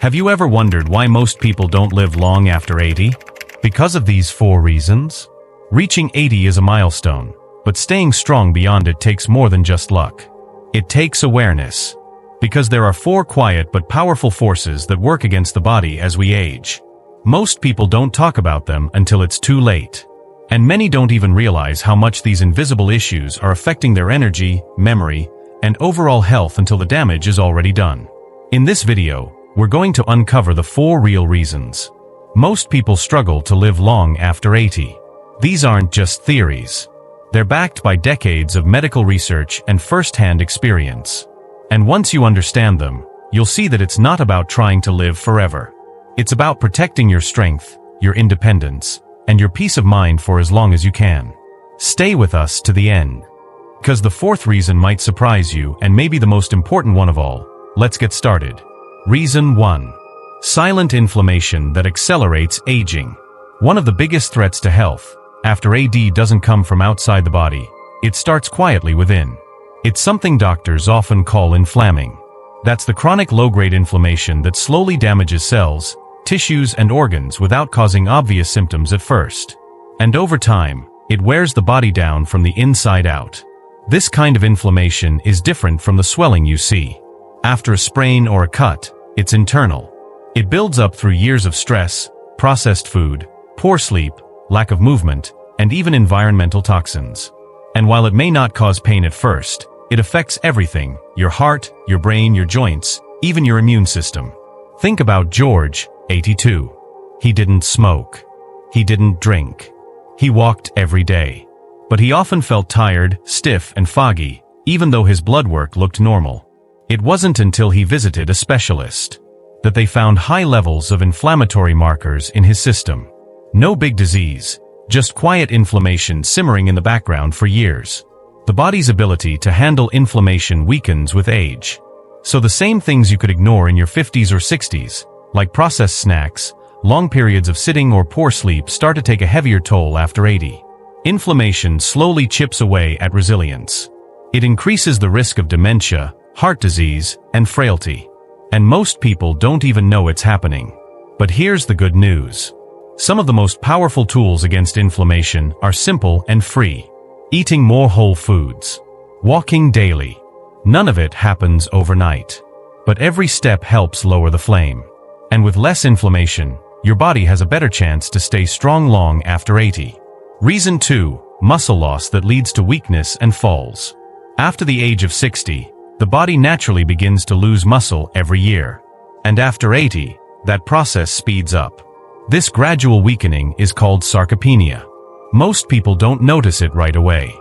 Have you ever wondered why most people don't live long after 80? Because of these 4 reasons. Reaching 80 is a milestone, but staying strong beyond it takes more than just luck. It takes awareness. Because there are 4 quiet but powerful forces that work against the body as we age. Most people don't talk about them until it's too late. And many don't even realize how much these invisible issues are affecting their energy, memory, and overall health until the damage is already done. In this video, we're going to uncover the 4 real reasons. Most people struggle to live long after 80. These aren't just theories. They're backed by decades of medical research and first-hand experience. And once you understand them, you'll see that it's not about trying to live forever. It's about protecting your strength, your independence, and your peace of mind for as long as you can. Stay with us to the end. Because the 4th reason might surprise you and may be the most important one of all. Let's get started. Reason 1. Silent inflammation that accelerates aging. One of the biggest threats to health, after AD, doesn't come from outside the body. It starts quietly within. It's something doctors often call inflamming. That's the chronic low-grade inflammation that slowly damages cells, tissues, and organs without causing obvious symptoms at first. And over time, it wears the body down from the inside out. This kind of inflammation is different from the swelling you see. After a sprain or a cut, it's internal. It builds up through years of stress, processed food, poor sleep, lack of movement, and even environmental toxins. And while it may not cause pain at first, it affects everything: your heart, your brain, your joints, even your immune system. Think about George, 82. He didn't smoke. He didn't drink. He walked every day. But he often felt tired, stiff, and foggy, even though his blood work looked normal. It wasn't until he visited a specialist that they found high levels of inflammatory markers in his system. No big disease, just quiet inflammation simmering in the background for years. The body's ability to handle inflammation weakens with age. So the same things you could ignore in your 50s or 60s, like processed snacks, long periods of sitting, or poor sleep, start to take a heavier toll after 80. Inflammation slowly chips away at resilience. It increases the risk of dementia, heart disease, and frailty. And most people don't even know it's happening. But here's the good news. Some of the most powerful tools against inflammation are simple and free. Eating more whole foods. Walking daily. None of it happens overnight. But every step helps lower the flame. And with less inflammation, your body has a better chance to stay strong long after 80. Reason 2. Muscle loss that leads to weakness and falls. After the age of 60, the body naturally begins to lose muscle every year. And after 80, that process speeds up. This gradual weakening is called sarcopenia. Most people don't notice it right away.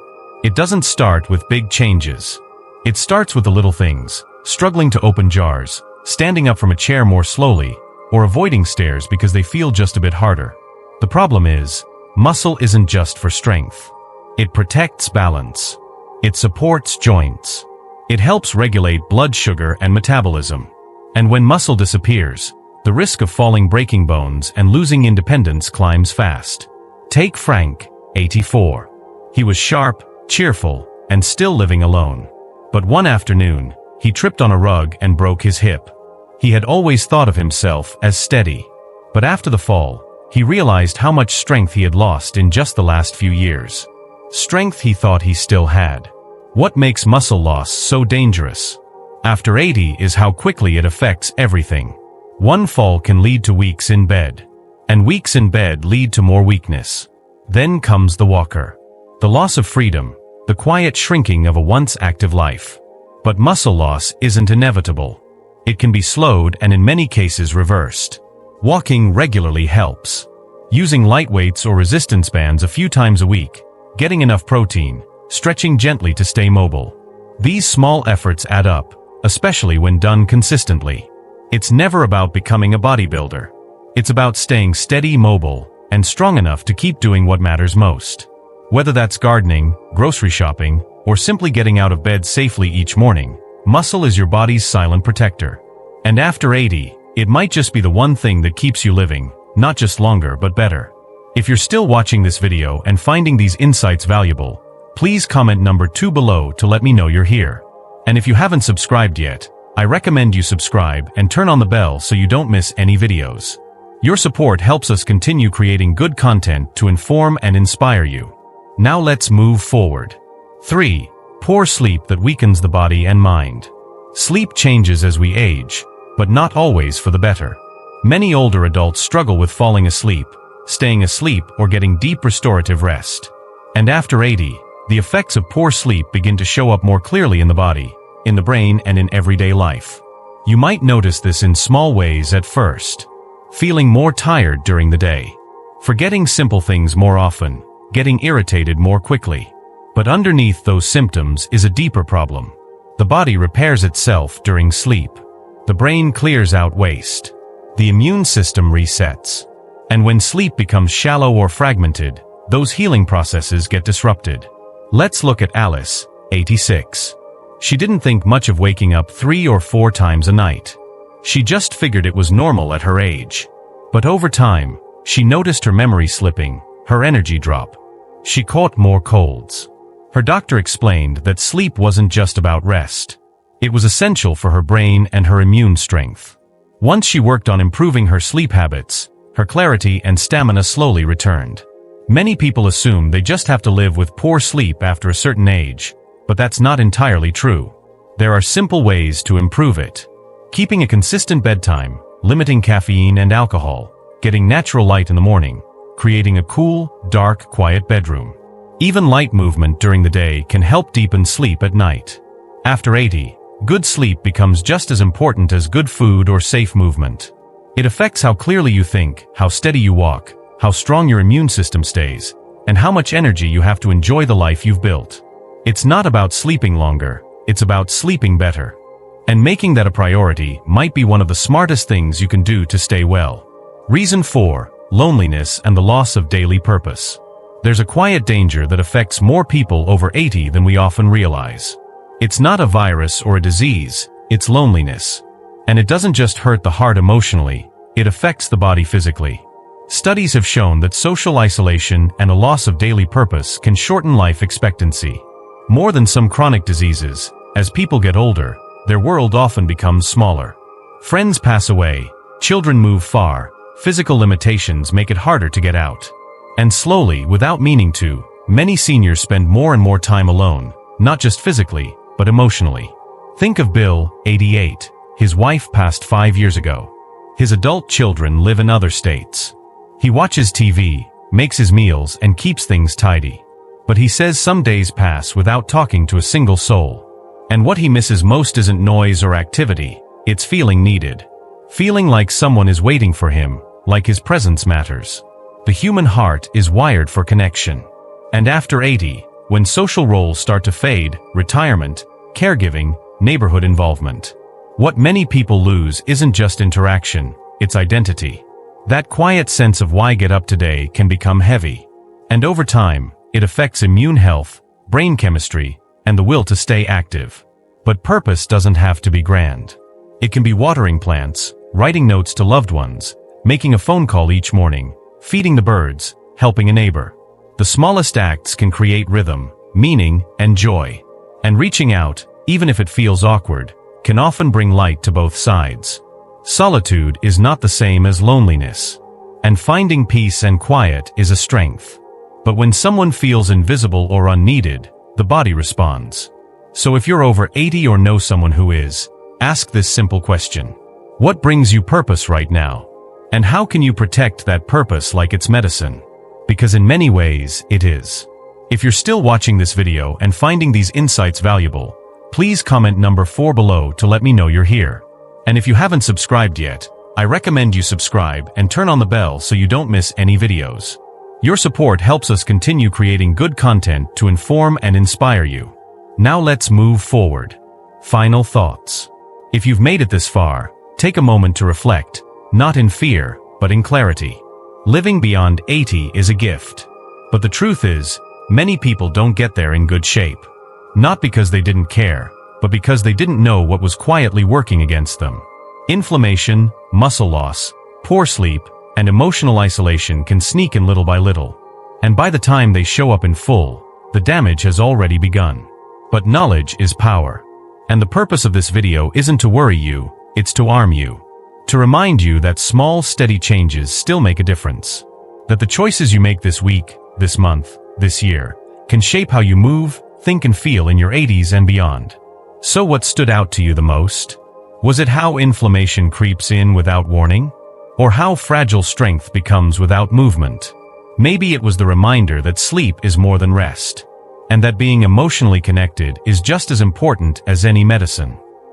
It doesn't start with big changes. It starts with the little things: struggling to open jars, standing up from a chair more slowly, or avoiding stairs because they feel just a bit harder. The problem is, muscle isn't just for strength. It protects balance. It supports joints. It helps regulate blood sugar and metabolism. And when muscle disappears, the risk of falling, breaking bones, and losing independence climbs fast. Take Frank, 84. He was sharp, cheerful, and still living alone. But one afternoon, he tripped on a rug and broke his hip. He had always thought of himself as steady. But after the fall, he realized how much strength he had lost in just the last few years. Strength he thought he still had. What makes muscle loss so dangerous? After 80 is how quickly it affects everything. One fall can lead to weeks in bed. And weeks in bed lead to more weakness. Then comes the walker. The loss of freedom, the quiet shrinking of a once active life. But muscle loss isn't inevitable. It can be slowed and in many cases reversed. Walking regularly helps. Using light weights or resistance bands a few times a week, getting enough protein, stretching gently to stay mobile. These small efforts add up, especially when done consistently. It's never about becoming a bodybuilder. It's about staying steady, mobile, and strong enough to keep doing what matters most. Whether that's gardening, grocery shopping, or simply getting out of bed safely each morning, muscle is your body's silent protector. And after 80, it might just be the one thing that keeps you living, not just longer but better. If you're still watching this video and finding these insights valuable, please comment number 2 below to let me know you're here. And if you haven't subscribed yet, I recommend you subscribe and turn on the bell so you don't miss any videos. Your support helps us continue creating good content to inform and inspire you. Now let's move forward. 3. Poor sleep that weakens the body and mind. Sleep changes as we age, but not always for the better. Many older adults struggle with falling asleep, staying asleep, or getting deep restorative rest. And after 80, the effects of poor sleep begin to show up more clearly in the body, in the brain, and in everyday life. You might notice this in small ways at first. Feeling more tired during the day. Forgetting simple things more often. Getting irritated more quickly. But underneath those symptoms is a deeper problem. The body repairs itself during sleep. The brain clears out waste. The immune system resets. And when sleep becomes shallow or fragmented, those healing processes get disrupted. Let's look at Alice, 86. She didn't think much of waking up 3 or 4 times a night. She just figured it was normal at her age. But over time, she noticed her memory slipping, her energy drop. She caught more colds. Her doctor explained that sleep wasn't just about rest. It was essential for her brain and her immune strength. Once she worked on improving her sleep habits, her clarity and stamina slowly returned. Many people assume they just have to live with poor sleep after a certain age, but that's not entirely true. There are simple ways to improve it. Keeping a consistent bedtime, limiting caffeine and alcohol, getting natural light in the morning, creating a cool, dark, quiet bedroom. Even light movement during the day can help deepen sleep at night. After 80, good sleep becomes just as important as good food or safe movement. It affects how clearly you think, how steady you walk, how strong your immune system stays, and how much energy you have to enjoy the life you've built. It's not about sleeping longer, it's about sleeping better. And making that a priority might be one of the smartest things you can do to stay well. Reason 4. Loneliness and the loss of daily purpose. There's a quiet danger that affects more people over 80 than we often realize. It's not a virus or a disease, it's loneliness. And it doesn't just hurt the heart emotionally, it affects the body physically. Studies have shown that social isolation and a loss of daily purpose can shorten life expectancy. More than some chronic diseases, as people get older, their world often becomes smaller. Friends pass away, children move far, physical limitations make it harder to get out. And slowly, without meaning to, many seniors spend more and more time alone, not just physically, but emotionally. Think of Bill, 88. His wife passed 5 years ago. His adult children live in other states. He watches TV, makes his meals, and keeps things tidy. But he says some days pass without talking to a single soul. And what he misses most isn't noise or activity, it's feeling needed. Feeling like someone is waiting for him, like his presence matters. The human heart is wired for connection. And after 80, when social roles start to fade, retirement, caregiving, neighborhood involvement, what many people lose isn't just interaction, it's identity. That quiet sense of why get up today can become heavy. And over time, it affects immune health, brain chemistry, and the will to stay active. But purpose doesn't have to be grand. It can be watering plants, writing notes to loved ones, making a phone call each morning, feeding the birds, helping a neighbor. The smallest acts can create rhythm, meaning, and joy. And reaching out, even if it feels awkward, can often bring light to both sides. Solitude is not the same as loneliness. And finding peace and quiet is a strength. But when someone feels invisible or unneeded, the body responds. So if you're over 80 or know someone who is, ask this simple question. What brings you purpose right now? And how can you protect that purpose like it's medicine? Because in many ways, it is. If you're still watching this video and finding these insights valuable, please comment number 4 below to let me know you're here. And if you haven't subscribed yet, I recommend you subscribe and turn on the bell so you don't miss any videos. Your support helps us continue creating good content to inform and inspire you. Now let's move forward. Final thoughts. If you've made it this far, take a moment to reflect, not in fear, but in clarity. Living beyond 80 is a gift. But the truth is, many people don't get there in good shape. Not because they didn't care, but because they didn't know what was quietly working against them. Inflammation, muscle loss, poor sleep, and emotional isolation can sneak in little by little. And by the time they show up in full, the damage has already begun. But knowledge is power. And the purpose of this video isn't to worry you, it's to arm you. To remind you that small, steady changes still make a difference. That the choices you make this week, this month, this year, can shape how you move, think and feel in your 80s and beyond. So what stood out to you the most? Was it how inflammation creeps in without warning? Or how fragile strength becomes without movement? Maybe it was the reminder that sleep is more than rest. And that being emotionally connected is just as important as any medicine.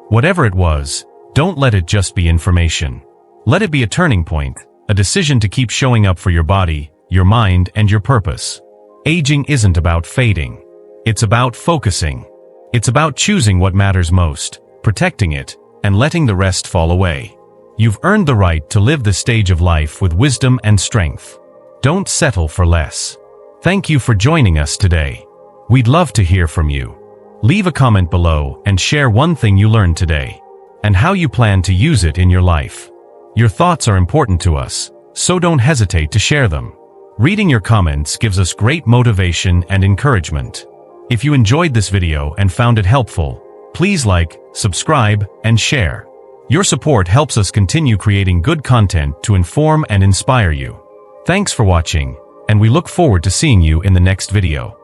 Whatever it was, don't let it just be information. Let it be a turning point, a decision to keep showing up for your body, your mind, and your purpose. Aging isn't about fading. It's about focusing. It's about choosing what matters most, protecting it, and letting the rest fall away. You've earned the right to live this stage of life with wisdom and strength. Don't settle for less. Thank you for joining us today. We'd love to hear from you. Leave a comment below and share one thing you learned today, and how you plan to use it in your life. Your thoughts are important to us, so don't hesitate to share them. Reading your comments gives us great motivation and encouragement. If you enjoyed this video and found it helpful, please like, subscribe, and share. Your support helps us continue creating good content to inform and inspire you. Thanks for watching, and we look forward to seeing you in the next video.